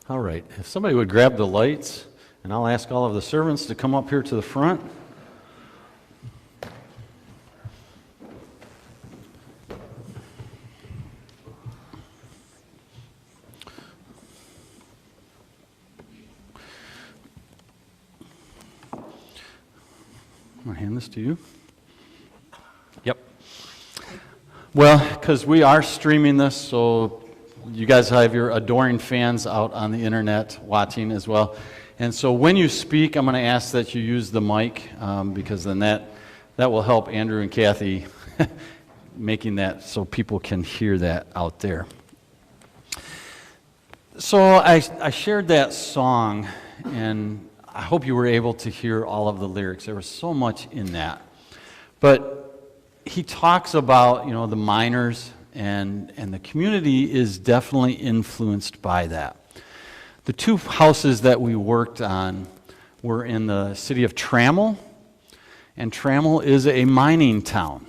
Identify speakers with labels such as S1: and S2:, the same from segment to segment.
S1: All right, if somebody would grab the lights, and I'll ask all of the servants to come up here to the front. I'm going to hand this to you. Yep. Well, because we are streaming this, so you guys have your adoring fans out on the internet watching as well. And so when you speak, I'm going to ask that you use the mic, because then that will help Andrew and Kathy making that so people can hear that out there. So I shared that song, and I hope you were able to hear all of the lyrics. There was so much in that. But he talks about, the miners, and the community is definitely influenced by that. The two houses that we worked on were in the city of Trammell, and Trammell is a mining town.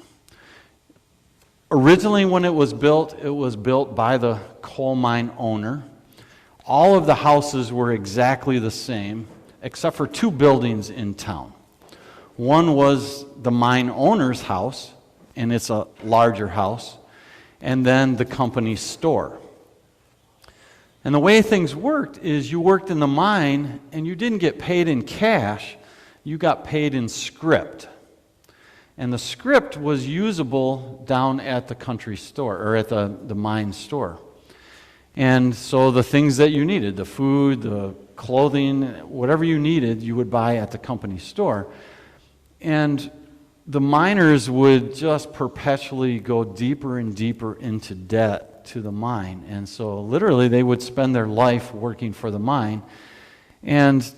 S1: Originally, when it was built by the coal mine owner. All of the houses were exactly the same, except for two buildings in town. One was the mine owner's house, and it's a larger house, and then the company's store. And the way things worked is you worked in the mine and you didn't get paid in cash, you got paid in script. And the script was usable down at the country store, or at the mine store. And so the things that you needed, the food, the clothing, whatever you needed, you would buy at the company store. And the miners would just perpetually go deeper and deeper into debt to the mine. And so literally they would spend their life working for the mine. And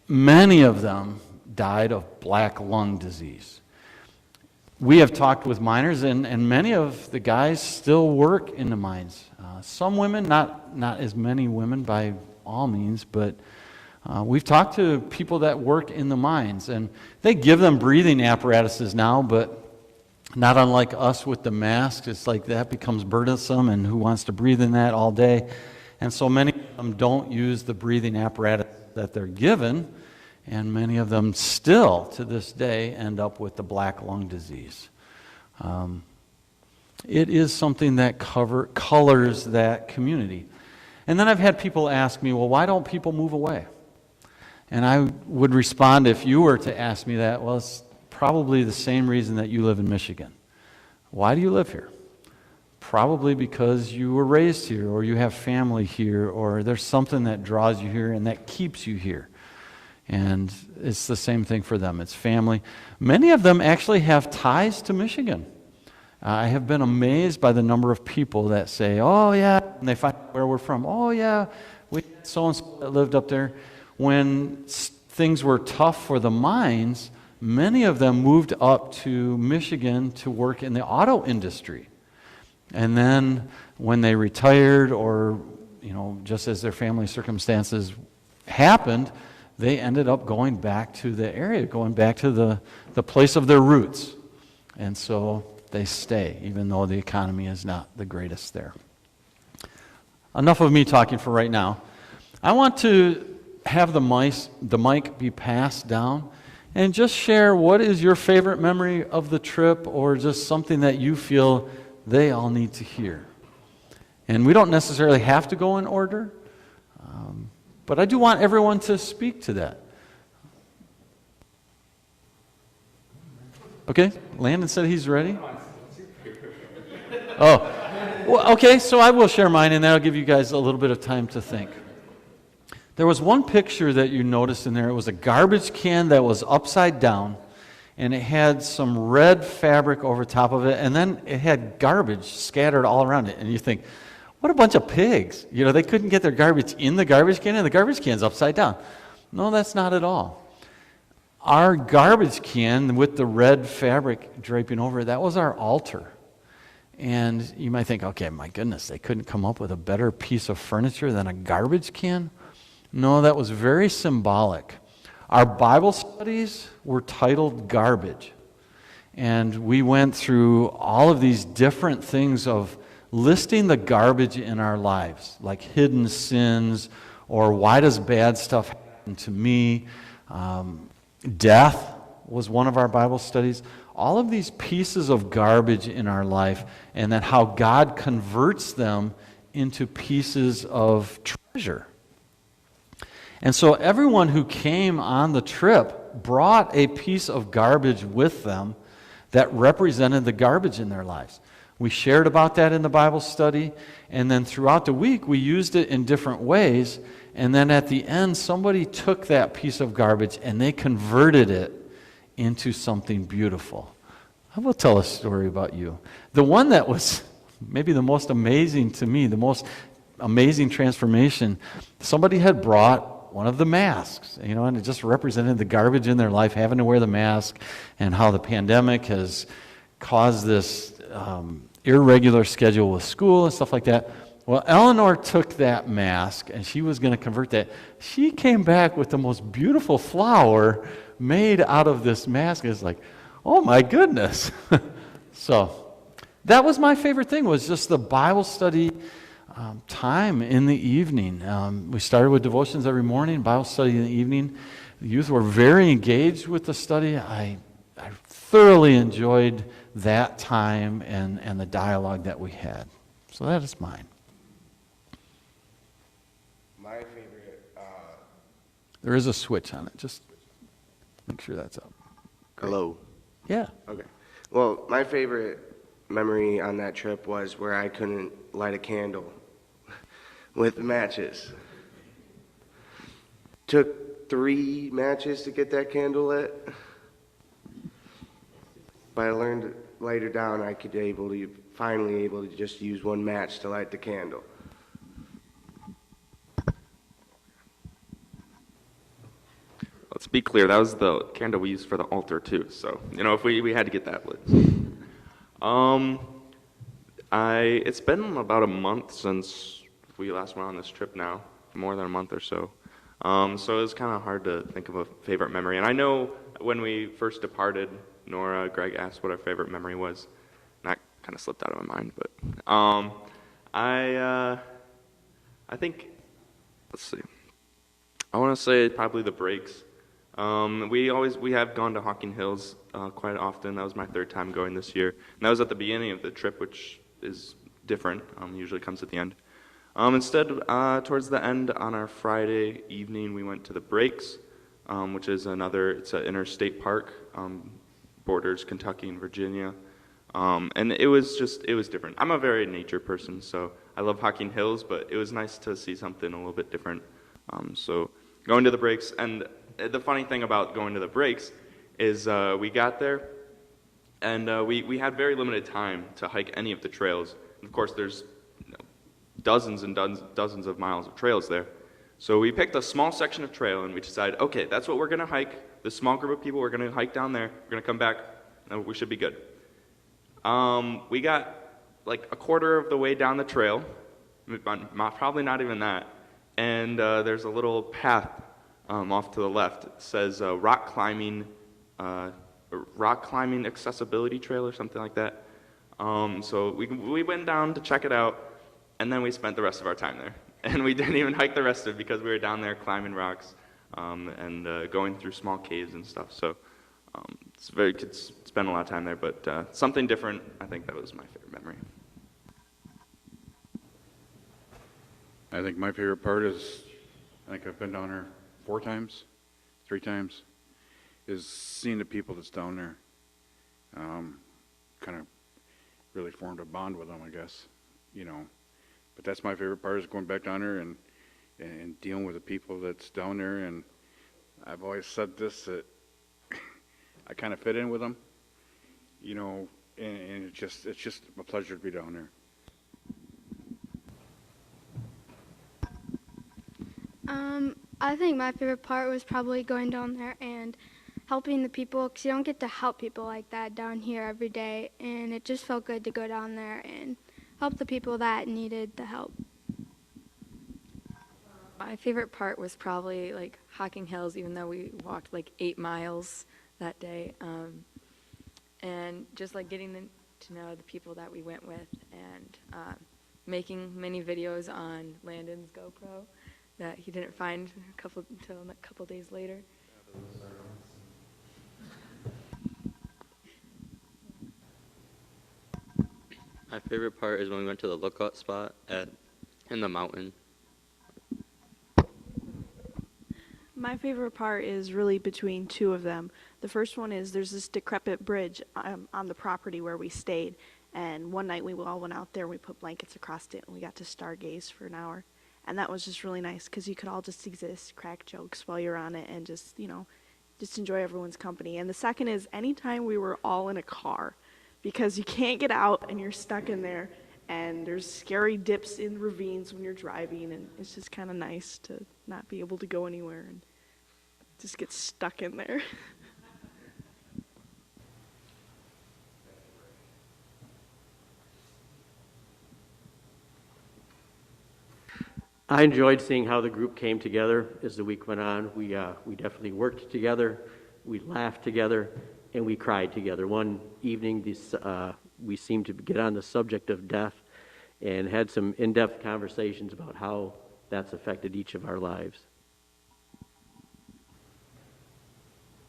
S1: many of them died of black lung disease. We have talked with miners, and many of the guys still work in the mines. Some women, not as many women by all means, but we've talked to people that work in the mines, and they give them breathing apparatuses now, but not unlike us with the masks. It's like that becomes burdensome, and who wants to breathe in that all day? And so many of them don't use the breathing apparatus that they're given, and many of them still, to this day, end up with the black lung disease. It is something that colors that community. And then I've had people ask me, well, why don't people move away? And I would respond, if you were to ask me that, well, it's probably the same reason that you live in Michigan. Why do you live here? Probably because you were raised here, or you have family here, or there's something that draws you here and that keeps you here. And it's the same thing for them. It's family. Many of them actually have ties to Michigan. I have been amazed by the number of people that say, oh yeah, and they find out where we're from. Oh yeah, we had so-and-so that lived up there. When things were tough for the mines, many of them moved up to Michigan to work in the auto industry. And then when they retired, or just as their family circumstances happened, they ended up going back to the area, going back to the place of their roots. And so they stay, even though the economy is not the greatest there. Enough of me talking for right now. I want to have the mic be passed down and just share what is your favorite memory of the trip, or just something that you feel they all need to hear. And we don't necessarily have to go in order, but I do want everyone to speak to that. Okay, Landon said he's ready. Oh, well, okay, so I will share mine, and that'll give you guys a little bit of time to think. There was one picture that you noticed in there. It was a garbage can that was upside down, and it had some red fabric over top of it, and then it had garbage scattered all around it. And you think, what a bunch of pigs. They couldn't get their garbage in the garbage can, and the garbage can's upside down. No, that's not at all. Our garbage can with the red fabric draping over it, that was our altar. And you might think, okay, my goodness, they couldn't come up with a better piece of furniture than a garbage can? No, that was very symbolic. Our Bible studies were titled Garbage. And we went through all of these different things of listing the garbage in our lives, like hidden sins, or why does bad stuff happen to me? Death was one of our Bible studies. All of these pieces of garbage in our life, and then how God converts them into pieces of treasure. And so everyone who came on the trip brought a piece of garbage with them that represented the garbage in their lives. We shared about that in the Bible study, and then throughout the week we used it in different ways, and then at the end somebody took that piece of garbage and they converted it into something beautiful. I will tell a story about you. The one that was maybe the most amazing to me, the most amazing transformation, somebody had brought one of the masks, and it just represented the garbage in their life, having to wear the mask, and how the pandemic has caused this irregular schedule with school and stuff like that. Well, Eleanor took that mask, and she was going to convert that. She came back with the most beautiful flower made out of this mask. It's like, oh my goodness. So that was my favorite thing, was just the Bible study time in the evening. We started with devotions every morning, Bible study in the evening. The youth were very engaged with the study. I thoroughly enjoyed that time and the dialogue that we had. So that is mine.
S2: My favorite...
S1: There is a switch on it. Just make sure that's up. Great.
S2: Hello.
S1: Yeah.
S2: Okay. Well, my favorite memory on that trip was where I couldn't light a candle with matches. Took 3 matches to get that candle lit. But I learned later down I could finally able to just use 1 match to light the candle.
S3: Let's be clear, that was the candle we used for the altar too, so, if we had to get that lit. It's been about a month since we last went on this trip now, more than a month or so. So it was kind of hard to think of a favorite memory. And I know when we first departed, Nora, Greg asked what our favorite memory was. And that kind of slipped out of my mind, but I think, let's see. I want to say probably the breaks. We have gone to Hocking Hills quite often. That was my 3rd time going this year. And that was at the beginning of the trip, which is different. Usually comes at the end. Instead, towards the end on our Friday evening, we went to the Breaks, which is it's an interstate park, borders Kentucky and Virginia. And it was different. I'm a very nature person, so I love Hocking Hills, but it was nice to see something a little bit different. So going to the Breaks, and the funny thing about going to the Breaks is we got there, and we had very limited time to hike any of the trails. And of course, there's dozens and dozens of miles of trails there. So we picked a small section of trail, and we decided, okay, that's what we're going to hike. This small group of people, we're going to hike down there. We're going to come back, and we should be good. We got like a quarter of the way down the trail, probably not even that, and there's a little path off to the left. It says rock climbing accessibility trail or something like that. So we went down to check it out, and then we spent the rest of our time there. And we didn't even hike the rest of it because we were down there climbing rocks and going through small caves and stuff. So could spend a lot of time there, but something different. I think that was my favorite memory.
S4: I think my favorite part is, I think I've been down there 4 times, 3 times, is seeing the people that's down there. Kind of really formed a bond with them, I guess, But that's my favorite part, is going back down there and dealing with the people that's down there. And I've always said this, that I kind of fit in with them, and it's just a pleasure to be down there.
S5: I think my favorite part was probably going down there and helping the people, because you don't get to help people like that down here every day, and it just felt good to go down there and help the people that needed the help.
S6: My favorite part was probably like Hocking Hills, even though we walked like 8 miles that day, and just like getting to know the people that we went with, and making many videos on Landon's GoPro that he didn't find until a couple days later.
S7: My favorite part is when we went to the lookout spot in the mountain.
S8: My favorite part is really between two of them. The first one is there's this decrepit bridge on the property where we stayed, and one night we all went out there and we put blankets across it and we got to stargaze for an hour, and that was just really nice because you could all just exist, crack jokes while you're on it, and just just enjoy everyone's company. And the second is anytime we were all in a car, because you can't get out and you're stuck in there, and there's scary dips in ravines when you're driving, and it's just kind of nice to not be able to go anywhere and just get stuck in there.
S9: I enjoyed seeing how the group came together as the week went on. We definitely worked together, we laughed together, and we cried together. One evening, we seemed to get on the subject of death and had some in-depth conversations about how that's affected each of our lives.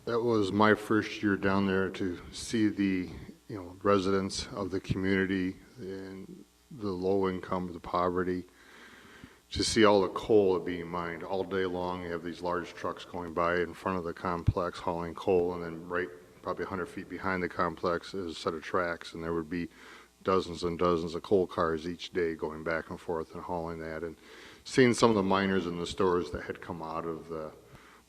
S10: That was my first year down there to see the residents of the community and the low income, the poverty, to see all the coal being mined all day long. You have these large trucks going by in front of the complex hauling coal, and then right probably 100 feet behind the complex is a set of tracks, and there would be dozens and dozens of coal cars each day going back and forth and hauling that, and seeing some of the miners in the stores that had come out of the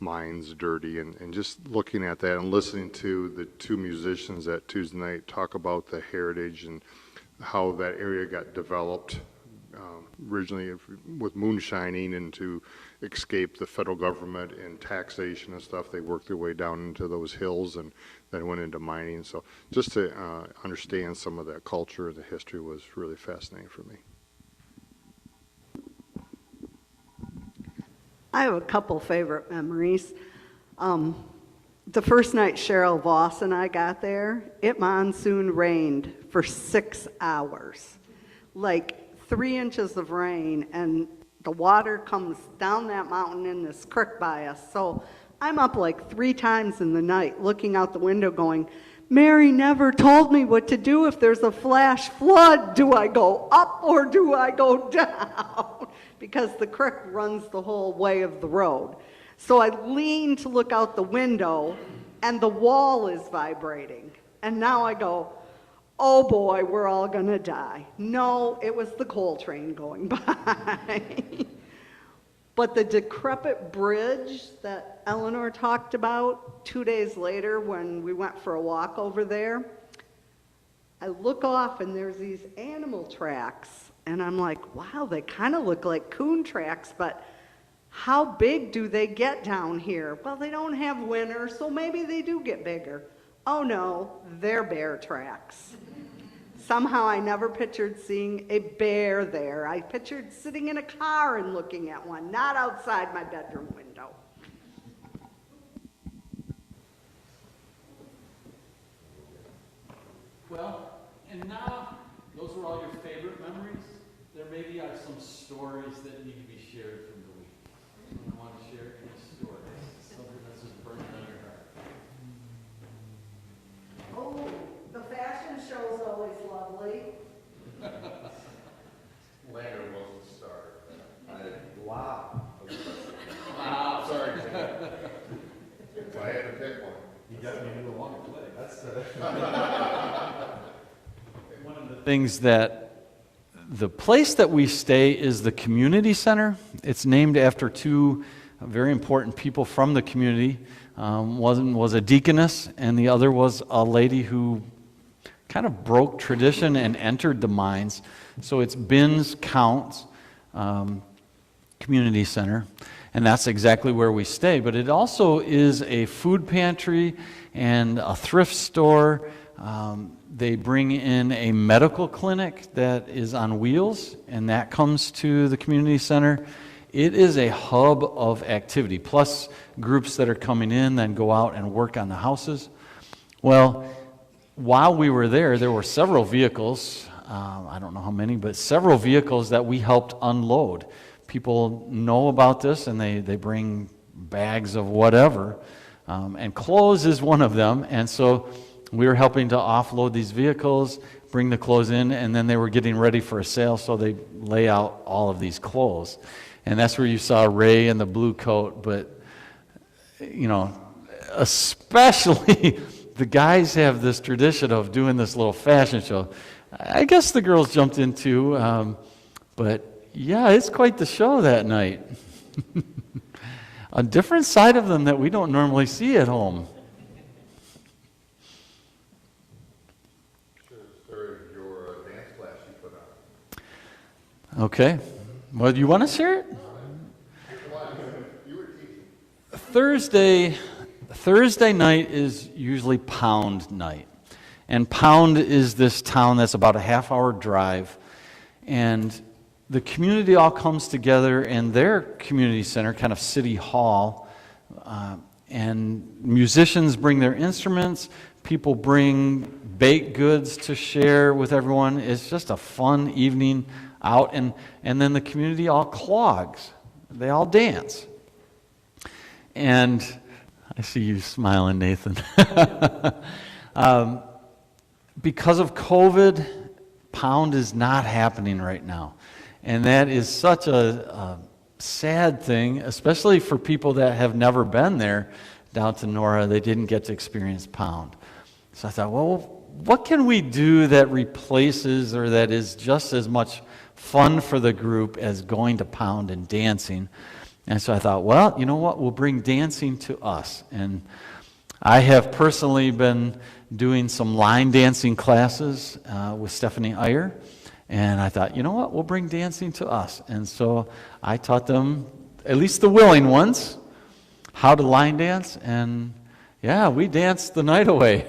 S10: mines dirty, and just looking at that and listening to the two musicians that Tuesday night talk about the heritage and how that area got developed originally with moonshining, and to escape the federal government and taxation and stuff, they worked their way down into those hills and then went into mining. So just to understand some of that culture and the history was really fascinating for me.
S11: I have a couple favorite memories. The first night Cheryl Voss and I got there, it monsoon rained for 6 hours. Like 3 inches of rain, and the water comes down that mountain in this creek by us. So I'm up like 3 times in the night looking out the window going, Mary never told me what to do if there's a flash flood. Do I go up or do I go down? Because the creek runs the whole way of the road. So I lean to look out the window, and the wall is vibrating. And now I go, oh boy, we're all gonna die. No, it was the coal train going by. But the decrepit bridge that Eleanor talked about 2 days later when we went for a walk over there, I look off and there's these animal tracks, and I'm like, wow, they kind of look like coon tracks, but how big do they get down here? Well, they don't have winter, so maybe they do get bigger. Oh no, they're bear tracks. Somehow I never pictured seeing a bear there. I pictured sitting in a car and looking at one, not outside my bedroom window.
S1: Well, and now, those were all your favorite memories. There maybe are some stories that need to be shared from the week. You want to share any stories? Something that's just burning on your heart.
S11: Oh, the fashion show's always lovely.
S12: Lander was the star. Wow.
S1: Wow, sorry.
S12: If I had to pick one.
S1: You definitely knew along the way. That's one of the things that the place that we stay is the community center. It's named after two very important people from the community. One was a deaconess, and the other was a lady who kind of broke tradition and entered the mines. So it's Bins Counts Community Center, and that's exactly where we stay. But it also is a food pantry and a thrift store. They bring in a medical clinic that is on wheels, and that comes to the community center. It is a hub of activity, plus groups that are coming in then go out and work on the houses. Well, while we were there, there were several vehicles, I don't know how many, but several vehicles that we helped unload. People know about this, and they bring bags of whatever, and clothes is one of them, and so we were helping to offload these vehicles, bring the clothes in, and then they were getting ready for a sale, so they lay out all of these clothes. And that's where you saw Ray in the blue coat, but, you know, especially the guys have this tradition of doing this little fashion show. I guess the girls jumped into, but yeah, it's quite the show that night. A different side of them that we don't normally see at home. Okay. Well, do you want to share it? Thursday night is usually Pound night. And Pound is this town that's about a half-hour drive. And the community all comes together in their community center, kind of city hall. And musicians bring their instruments. People bring baked goods to share with everyone. It's just a fun evening out. And then the community all clogs. They all dance. And I see you smiling, Nathan. Because of COVID, Pound is not happening right now. And that is such a sad thing, especially for people that have never been there down to Nora. They didn't get to experience Pound. So I thought, well, what can we do that replaces or that is just as much fun for the group as going to Pound and dancing? And so I thought, well, you know what? We'll bring dancing to us. And I have personally been doing some line dancing classes with Stephanie Iyer. And I thought, you know what? We'll bring dancing to us. And so I taught them, at least the willing ones, how to line dance. And yeah, we danced the night away.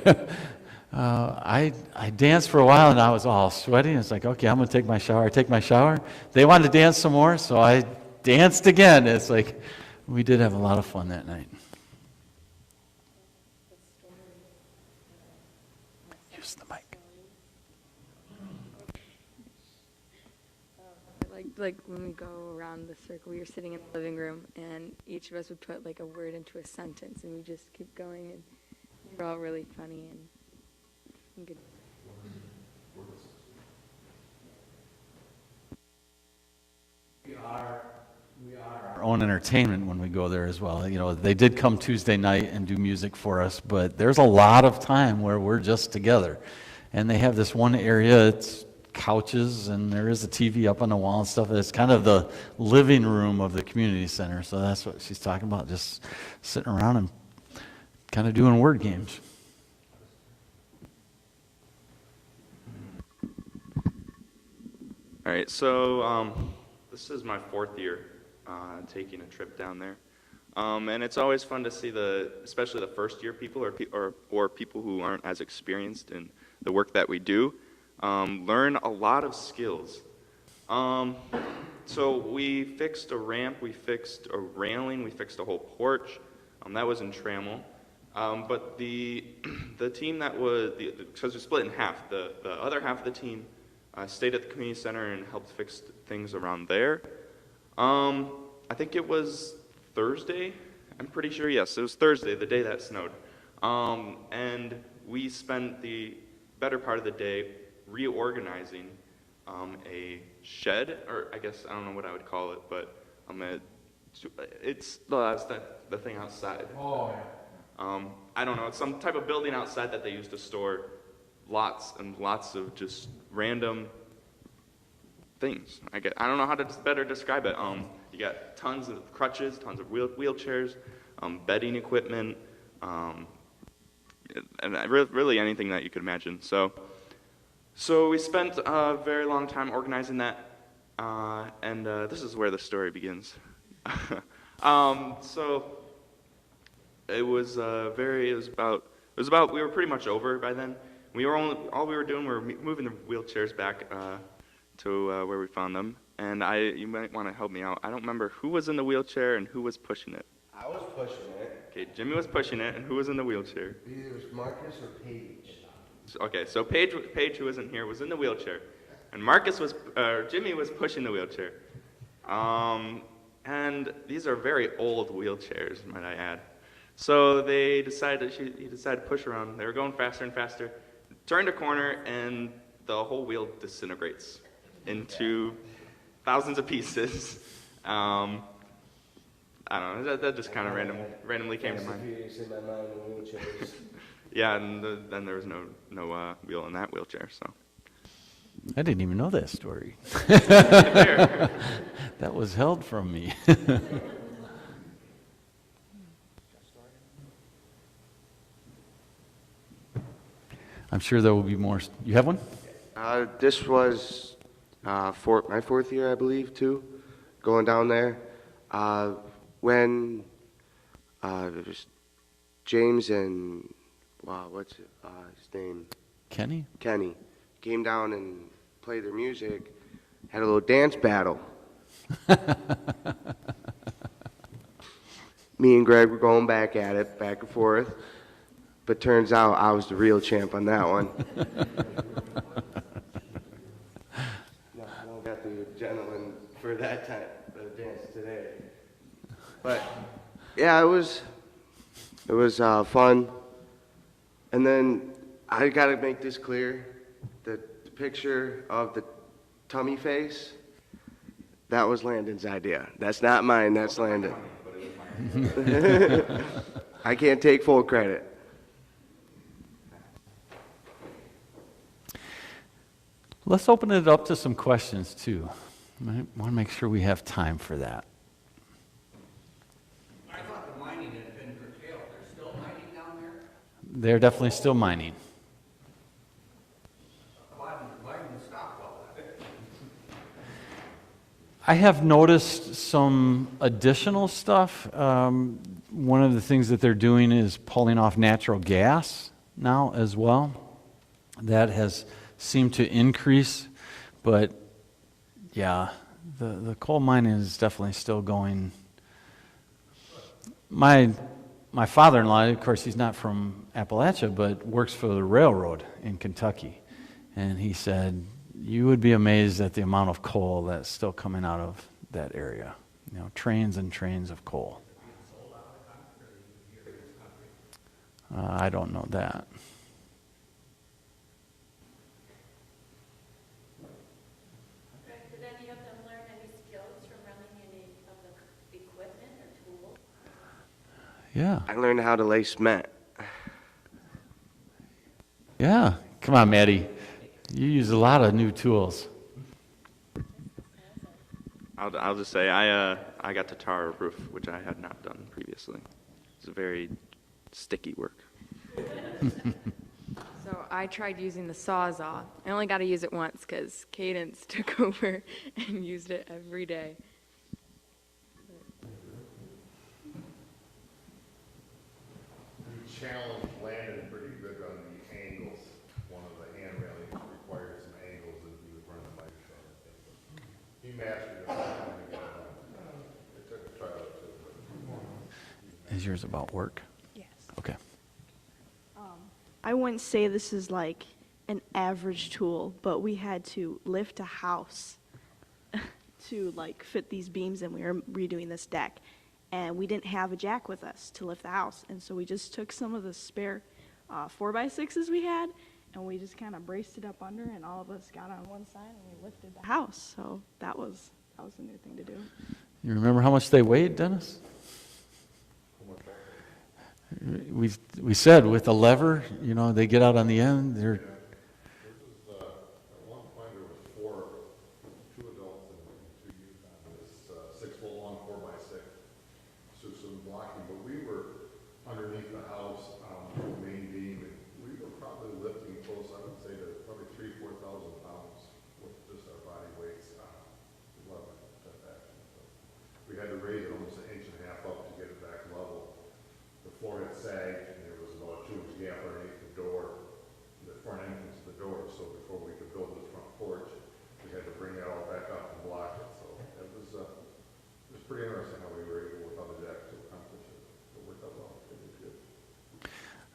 S1: I danced for a while and I was all sweaty. It's like, okay, I'm going to take my shower. I take my shower. They wanted to dance some more, so I danced again. It's like, we did have a lot of fun that night. Use the mic.
S6: Like when we go around the circle, we were sitting in the living room, and each of us would put like a word into a sentence, and we just keep going, and they were all really funny and good.
S1: We are our own entertainment when we go there as well. You know, they did come Tuesday night and do music for us, but there's a lot of time where we're just together. And they have this one area, it's couches, and there is a TV up on the wall and stuff. It's kind of the living room of the community center. So that's what she's talking about, just sitting around and kind of doing word games.
S3: All right, so this is my 4th year taking a trip down there. And it's always fun to see especially the first year people or people who aren't as experienced in the work that we do, learn a lot of skills. So we fixed a ramp, we fixed a railing, we fixed a whole porch. That was in Trammell. But the team that was, because we split in half, the other half of the team stayed at the community center and helped fix things around there. I think it was Thursday. I'm pretty sure, yes, it was Thursday, the day that snowed. And we spent the better part of the day reorganizing a shed, or I guess, I don't know what I would call it, but it's the thing outside. Oh, yeah. I don't know, it's some type of building outside that they used to store lots and lots of just random things. I don't know how to better describe it. You got tons of crutches, tons of wheelchairs, bedding equipment, and really anything that you could imagine. So we spent a very long time organizing that, and this is where the story begins. So it was about we were pretty much over by then. All we were doing were moving the wheelchairs back to where we found them. And you might want to help me out. I don't remember who was in the wheelchair and who was pushing it.
S2: I was pushing it.
S3: Okay, Jimmy was pushing it, and who was in the wheelchair?
S2: Either it was Marcus or Paige.
S3: Okay, so Paige, who isn't here, was in the wheelchair, and Jimmy was pushing the wheelchair. And these are very old wheelchairs, might I add. So he decided to push around. They were going faster and faster. Turned a corner, and the whole wheel disintegrates into thousands of pieces. I don't know. That just kind of randomly came to mind.
S2: In my mind in wheelchairs.
S3: Yeah, and then there was no wheel in that wheelchair. So
S1: I didn't even know that story. That was held from me. I'm sure there will be more. You have one?
S2: This was my 4th year, I believe, too, going down there. When it was James and, what's his name?
S1: Kenny?
S2: Kenny came down and played their music, had a little dance battle. Me and Greg were going back at it, back and forth. But turns out I was the real champ on that one. No, I don't got the gentleman for that type of dance today. But yeah, it was fun. And then I got to make this clear: the picture of the tummy face, that was Landon's idea. That's not mine. That's Landon. I can't take full credit.
S1: Let's open it up to some questions, too. I want to make sure we have time for that.
S13: I thought the mining had been curtailed. They're still mining down there?
S1: They're definitely still mining.
S13: Why didn't it stop all that?
S1: I have noticed some additional stuff. One of the things that they're doing is pulling off natural gas now as well. That has seemed to increase, but yeah, the coal mining is definitely still going. My father-in-law, of course, he's not from Appalachia, but works for the railroad in Kentucky, and he said you would be amazed at the amount of coal that's still coming out of that area. You know, trains and trains of coal. I don't know that.
S14: Did any of them learn any skills from running any of the equipment or tools?
S1: Yeah.
S2: I learned how to lay cement.
S1: Yeah. Come on, Maddie. You use a lot of new tools.
S3: I'll just say I got to tar a roof, which I had not done previously. It's a very sticky work.
S6: So I tried using the Sawzall. I only got to use it once because Cadence took over and used it every day.
S12: We challenged Landon pretty good on the angles. One of the hand railings required some angles as he was running the mic show. He mastered it. It took a trial or two.
S1: Is yours about work?
S8: Yes.
S1: Okay.
S8: I wouldn't say this is like an average tool, but we had to lift a house to like fit these beams, and we were redoing this deck, and we didn't have a jack with us to lift the house, and so we just took some of the spare 4x6s we had, and we just kind of braced it up under, and all of us got on one side and we lifted the house. So that was a new thing to do.
S1: You remember how much they weighed, Dennis? We said with a lever, you know, they get out on the end. They're
S12: This is, at one point there was two adults and 2 youth on this 6-foot long 4x6. So some blocking, but we were underneath the house on the main beam, and we were probably lifting close, I would say, to probably 3,000 to 4,000 pounds with just our body weights on 11 at that. So we had to raise it almost 1.5 inches up to get it back level. The floor had sagged, and there was about a 2-inch gap underneath the door, the front entrance of the door. So before we could build this front porch, we had to bring that all back up and block it. So it was pretty interesting how we were able, without a jack, to accomplish it. It worked out well. It was good.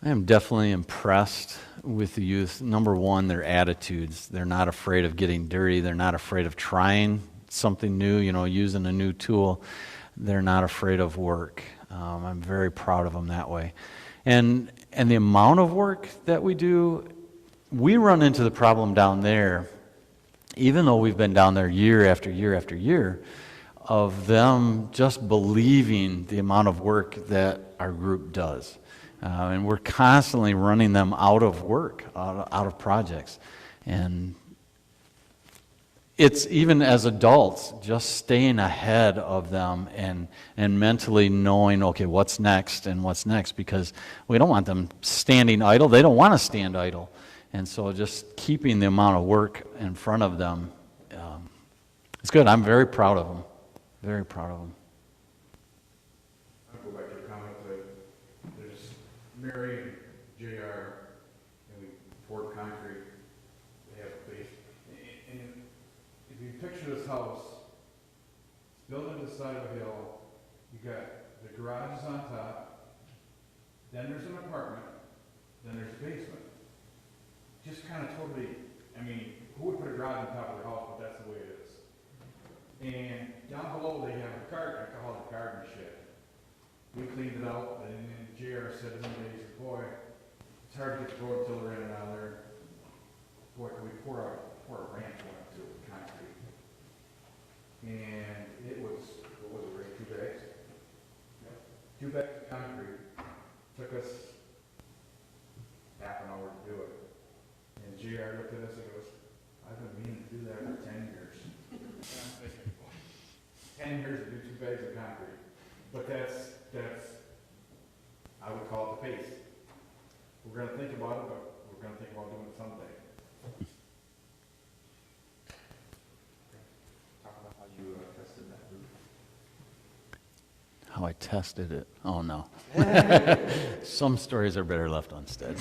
S1: I am definitely impressed with the youth. Number one, their attitudes. They're not afraid of getting dirty. They're not afraid of trying something new, using a new tool. They're not afraid of work. I'm very proud of them that way. And the amount of work that we do, we run into the problem down there, even though we've been down there year after year after year, of them just believing the amount of work that our group does. And we're constantly running them out of work, out of projects. And it's even as adults, just staying ahead of them and mentally knowing, okay, what's next and what's next, because we don't want them standing idle. They don't want to stand idle. And so just keeping the amount of work in front of them, it's good. I'm very proud of them. Very proud of them.
S4: I'll go back to your comment that there's Mary and JR, and we poured concrete. They have a base. And if you picture this house, it's built on the side of a hill. You got the garage is on top. Then there's an apartment. Then there's a basement. Just kind of totally, who would put a garage on top of their house, but that's the way it is. And down below they have a garden, I call it a garden shed. We cleaned it out, and then JR said one day, he said, boy, it's hard to get the road tiller in and out of there. Boy, can we pour a ranch on it too, with concrete. And it was, what was it, Ray, 2 bags? Yep. 2 bags of concrete. Took us half an hour to do it. And JR looked at us and goes, I've been meaning to do that for 10 years. 10 years to do 2 bags of concrete. But that's I would call it the pace. We're going to think about it, but we're going to think about doing it someday.
S3: Talk about how you tested that roof.
S1: How I tested it. Oh, no. Some stories are better left unsaid.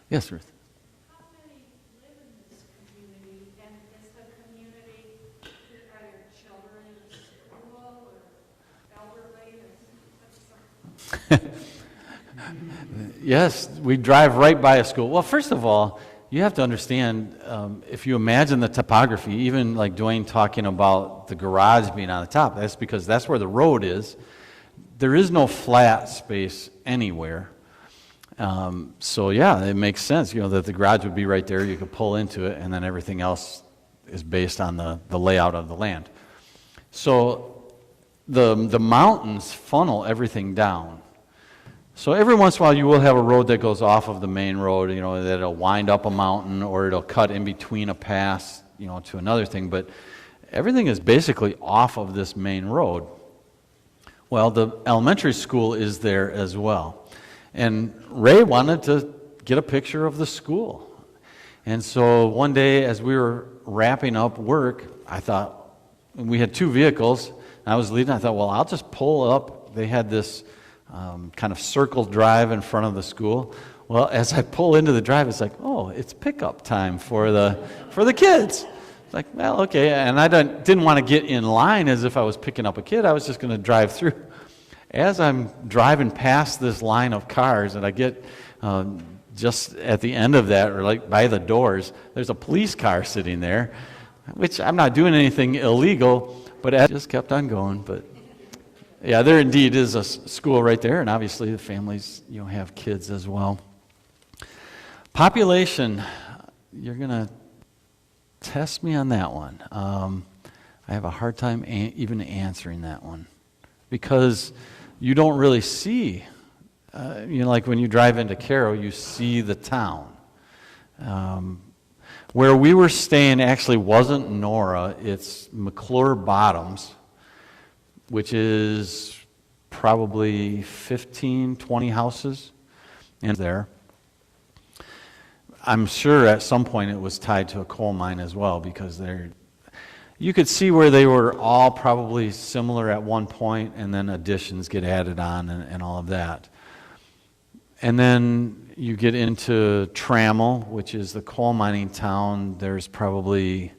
S1: Yes, Ruth.
S14: How many live in this community, and is the community, are your children in school or elderly or something?
S1: Yes, we drive right by a school. Well, first of all, you have to understand, if you imagine the topography, even like Dwayne talking about the garage being on the top, that's because that's where the road is. There is no flat space anywhere. So yeah, it makes sense, that the garage would be right there. You could pull into it, and then everything else is based on the layout of the land. So the mountains funnel everything down. So every once in a while you will have a road that goes off of the main road, that'll wind up a mountain, or it'll cut in between a pass, to another thing. But everything is basically off of this main road. Well, the elementary school is there as well. And Ray wanted to get a picture of the school. And so one day as we were wrapping up work, I thought, we had 2 vehicles, and I was leading, I thought, well, I'll just pull up. They had this kind of circle drive in front of the school. Well, as I pull into the drive, it's like, oh, it's pickup time for the kids. It's like, well, okay. And I didn't want to get in line as if I was picking up a kid. I was just going to drive through. As I'm driving past this line of cars, and I get just at the end of that, or like by the doors, there's a police car sitting there, which I'm not doing anything illegal, but I just kept on going. But yeah, there indeed is a school right there, and obviously the families have kids as well. Population, you're going to test me on that one. I have a hard time even answering that one, because you don't really see, like when you drive into Caro, you see the town. Where we were staying actually wasn't Nora, it's McClure Bottoms, which is probably 15, 20 houses in there. I'm sure at some point it was tied to a coal mine as well, because you could see where they were all probably similar at one point, and then additions get added on and all of that. And then you get into Trammell, which is the coal mining town. There's probably,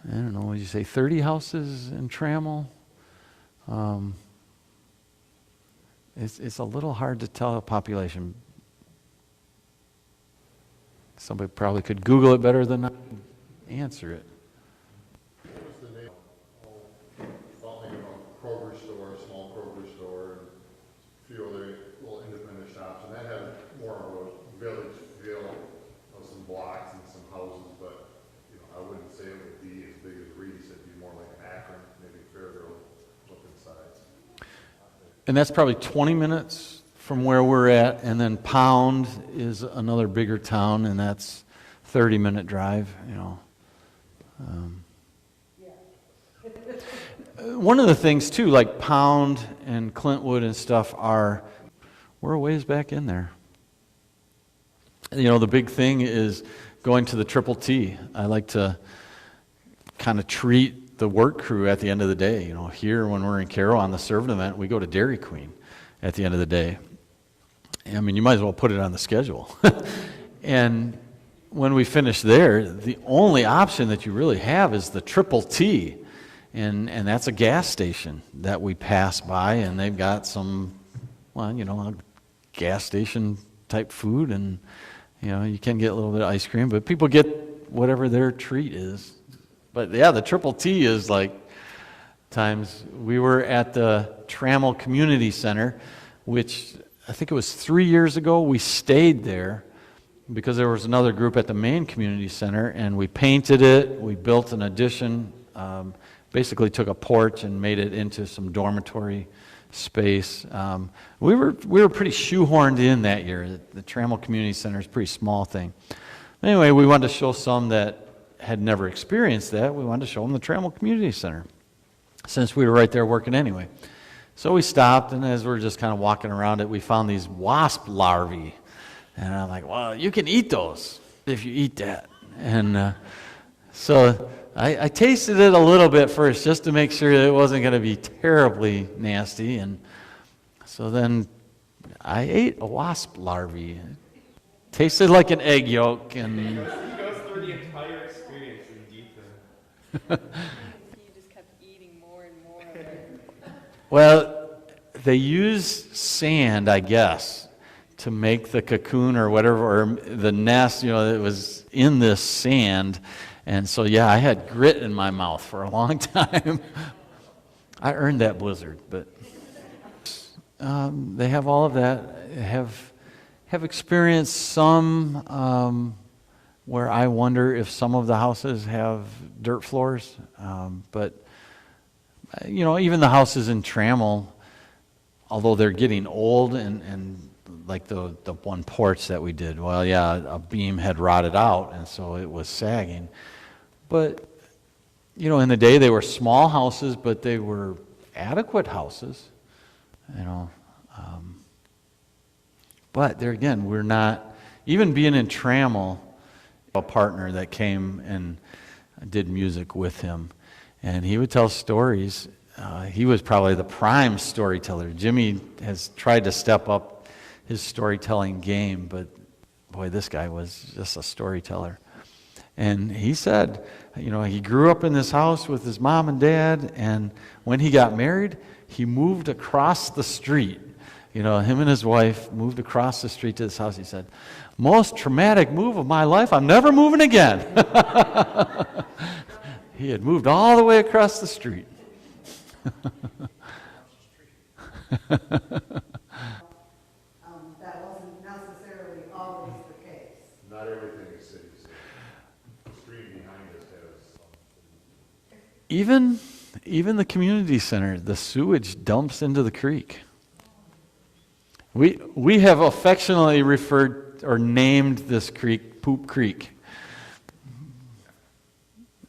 S1: I don't know, what did you say, 30 houses in Trammell? It's a little hard to tell a population. Somebody probably could Google it better than I can answer it.
S12: What was the name? Something about Kroger store, small Kroger store, and a few other little independent shops, and that had more of a village feel of some blocks and some houses, but, you know, I wouldn't say it would be as big as Reese, it'd be more like Akron, maybe Fairfield, looking size.
S1: And that's probably 20 minutes from where we're at, and then Pound is another bigger town, and that's 30-minute drive, you know. One of the things, too, like Pound and Clintwood and stuff we're a ways back in there. You know, the big thing is going to the Triple T. I like to kind of treat the work crew at the end of the day. You know, here when we're in Carroll on the servant event, we go to Dairy Queen at the end of the day. I mean, you might as well put it on the schedule. And when we finish there, the only option that you really have is the Triple T. And that's a gas station that we pass by, and they've got some, well, you know, a gas station type food, and, you know, you can get a little bit of ice cream, but people get whatever their treat is. But yeah, the Triple T is like times. We were at the Trammell Community Center, which I think it was 3 years ago. We stayed there because there was another group at the main community center, and we painted it. We built an addition, basically took a porch and made it into some dormitory space. We were pretty shoehorned in that year. The Trammell Community Center is a pretty small thing. Anyway, we wanted to show some that had never experienced that. We wanted to show them the Trammell Community Center, since we were right there working anyway. So we stopped, and as we were just kind of walking around it, we found these wasp larvae. And I'm like, well, you can eat those if you eat that. And so I tasted it a little bit first just to make sure that it wasn't going to be terribly nasty. And so then I ate a wasp larvae. It tasted like an egg yolk. And
S3: He goes through the entire experience in detail.
S1: Well, they use sand, I guess, to make the cocoon or whatever, or the nest, you know, it was in this sand. And so, yeah, I had grit in my mouth for a long time. I earned that blizzard, but they have all of that. Have experienced some where I wonder if some of the houses have dirt floors, but you know, even the houses in Trammell, although they're getting old, and like the one porch that we did, well, yeah, a beam had rotted out, and so it was sagging. But, you know, in the day they were small houses, but they were adequate houses, you know. But there again, we're not, even being in Trammell, a partner that came and did music with him. And he would tell stories. He was probably the prime storyteller. Jimmy has tried to step up his storytelling game, but boy, this guy was just a storyteller. And he said, you know, he grew up in this house with his mom and dad, and when he got married, he moved across the street. You know, him and his wife moved across the street to this house. He said, most traumatic move of my life, I'm never moving again. He had moved all the way across the street.
S11: That wasn't necessarily always the case.
S12: Not everything is city. The stream behind us has
S1: Even the community center, the sewage dumps into the creek. We have affectionately referred or named this creek Poop Creek.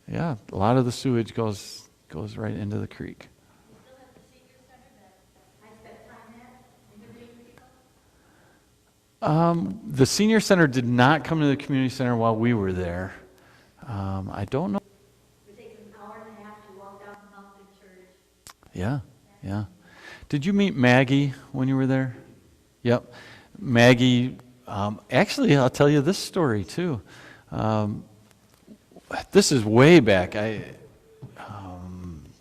S1: Yeah, a lot of the sewage goes right into the creek. The senior center did not come to the community center while we were there. I don't know.
S15: It takes an hour and a half to walk down the mountain to church.
S1: Yeah. Did you meet Maggie when you were there? Yep. Maggie, actually, I'll tell you this story too. This is way back.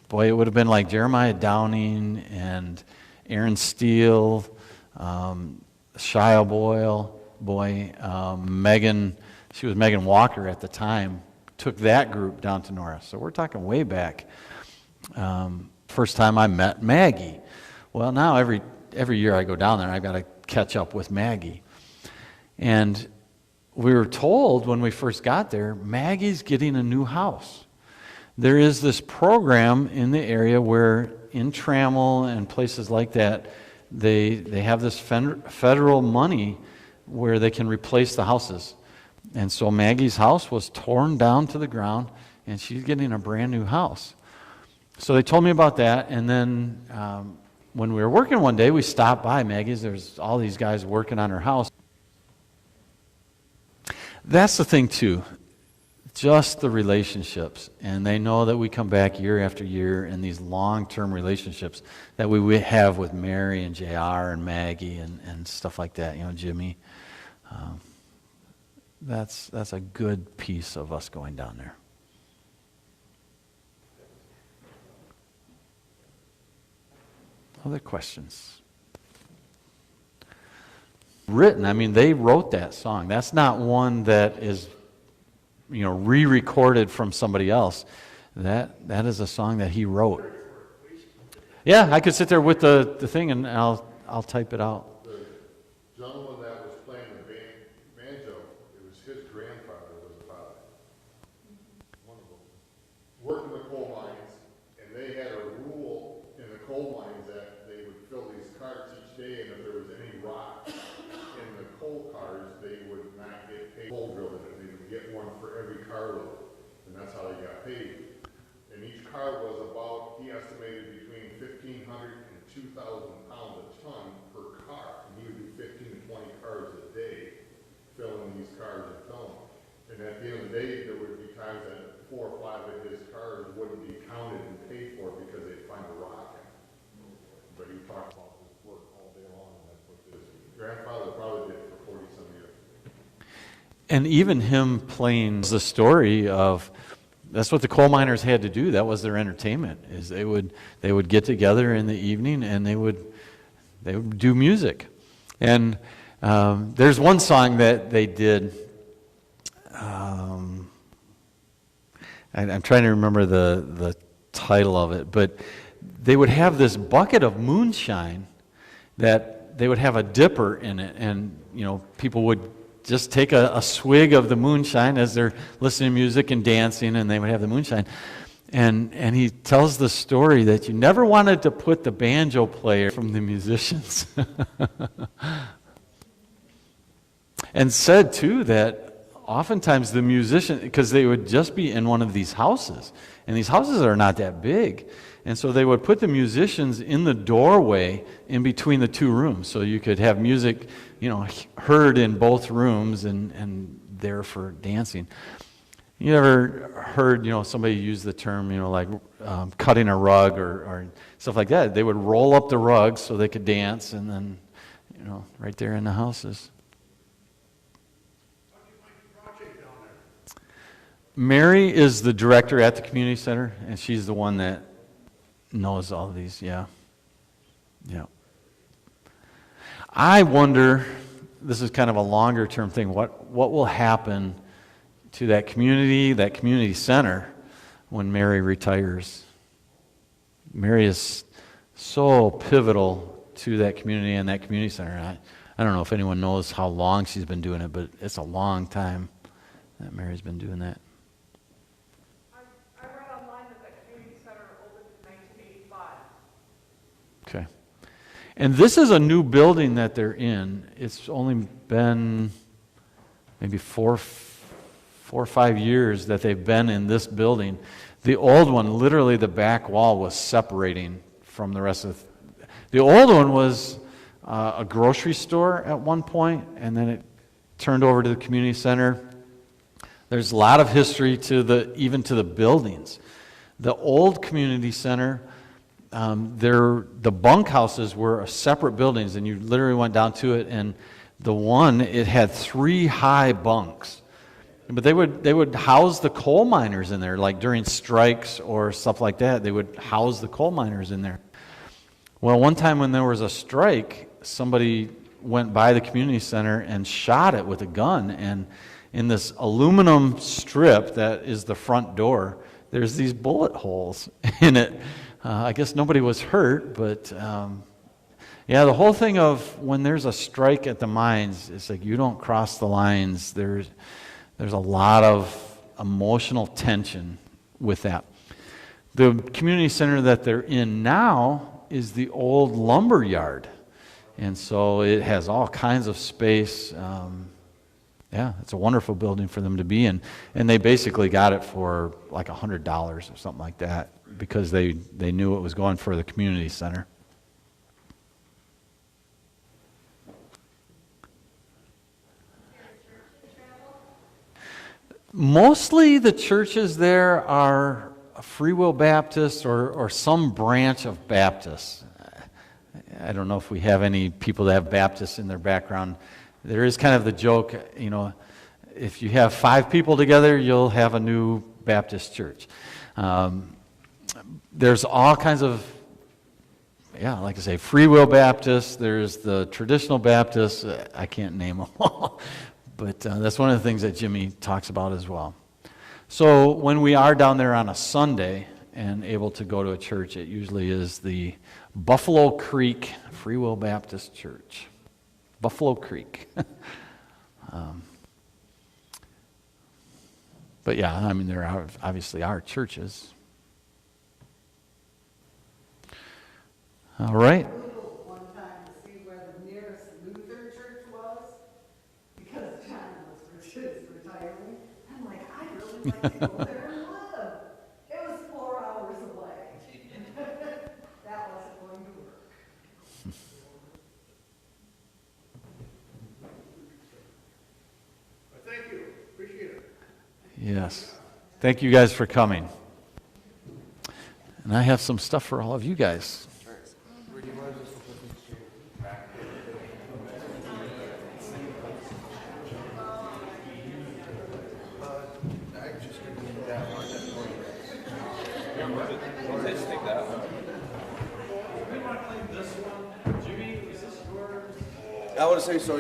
S1: Boy, it would have been like Jeremiah Downing and Aaron Steele, Shia boy, Megan, she was Megan Walker at the time, took that group down to Nora. So we're talking way back. First time I met Maggie. Well, now every year I go down there, I've got to catch up with Maggie. And we were told when we first got there, Maggie's getting a new house. There is this program in the area where in Trammell and places like that, they have this federal money where they can replace the houses. And so Maggie's house was torn down to the ground, and she's getting a brand new house. So they told me about that, and then when we were working one day, we stopped by Maggie's. There's all these guys working on her house. That's the thing, too. Just the relationships. And they know that we come back year after year in these long-term relationships that we have with Mary and JR and Maggie and stuff like that, Jimmy. That's a good piece of us going down there. Other questions? Written, they wrote that song. That's not one that is re-recorded from somebody else. That is a song that he wrote. Yeah, I could sit there with the thing and I'll type it out.
S12: The gentleman that was playing the banjo, it was his grandfather was the father. One of them. Worked in the coal mines, and they had a rule in the coal mines that they would fill these carts each day, and if there was any rock in the coal cars, they would not get paid. Coal drilled in it. They would get one for every carload, and that's how they got paid. And each car was about, he estimated, between 1,500 and 2,000 pounds a ton per car. And he would do 15 to 20 cars a day, filling these cars and filling them. And at the end of the day, there would be times that 4 or 5 of his cars wouldn't be counted and paid for because they'd find a rock in it. But he talked about his work all day long, and that's what his grandfather probably did for 40-some years.
S1: And even him playing the story of, that's what the coal miners had to do. That was their entertainment. Is they would get together in the evening and they would do music. And there's one song that they did. I'm trying to remember the title of it, but they would have this bucket of moonshine that they would have a dipper in it, and people would just take a swig of the moonshine as they're listening to music and dancing, and they would have the moonshine. And he tells the story that you never wanted to put the banjo player from the musicians. And said, too, that oftentimes the musician, because they would just be in one of these houses, and these houses are not that big. And so they would put the musicians in the doorway in between the two rooms, so you could have music, heard in both rooms and there for dancing. You ever heard, somebody use the term, like cutting a rug or stuff like that? They would roll up the rug so they could dance, and then, right there in the houses. Mary is the director at the community center, and she's the one that knows all of these. Yeah. I wonder, this is kind of a longer term thing, what will happen to that community center when Mary retires. Mary is so pivotal to that community and that community center. I don't know if anyone knows how long she's been doing it, but it's a long time that Mary's been doing that.
S14: I read online that community center opened in 1985.
S1: Okay. And this is a new building that they're in. It's only been maybe 4 or 5 years that they've been in this building. The old one, literally the back wall was separating from the rest of the old one was a grocery store at one point, and then it turned over to the community center. There's a lot of history even to the buildings. The old community center, the bunkhouses were separate buildings, and you literally went down to it, and it had 3 high bunks. But they would house the coal miners in there, like during strikes or stuff like that. They would house the coal miners in there. Well, one time when there was a strike, somebody went by the community center and shot it with a gun, and in this aluminum strip that is the front door, there's these bullet holes in it. I guess nobody was hurt, but yeah, the whole thing of when there's a strike at the mines, it's like you don't cross the lines. There's a lot of emotional tension with that. The community center that they're in now is the old lumber yard, and so it has all kinds of space. Yeah, it's a wonderful building for them to be in, and they basically got it for like $100 or something like that because they knew it was going for the community center. Mostly the churches there are Free Will Baptist or some branch of Baptist. I don't know if we have any people that have Baptists in their background. There is kind of the joke, you know, if you have 5 people together, you'll have a new Baptist church. There's all kinds of, yeah, like I say, Free Will Baptist. There's the traditional Baptist. I can't name them all. But that's one of the things that Jimmy talks about as well. So when we are down there on a Sunday and able to go to a church, it usually is the Buffalo Creek Free Will Baptist Church. Buffalo Creek. But yeah, I mean, there are obviously are churches. All right.
S11: One time to see where the nearest Lutheran church was, because John was retiring. I'm like, I really like to go there and live. It was 4 hours away. That wasn't going to work.
S12: But thank you, appreciate it.
S1: Yes. Thank you guys for coming. And I have some stuff for all of you guys.
S2: I want to say so.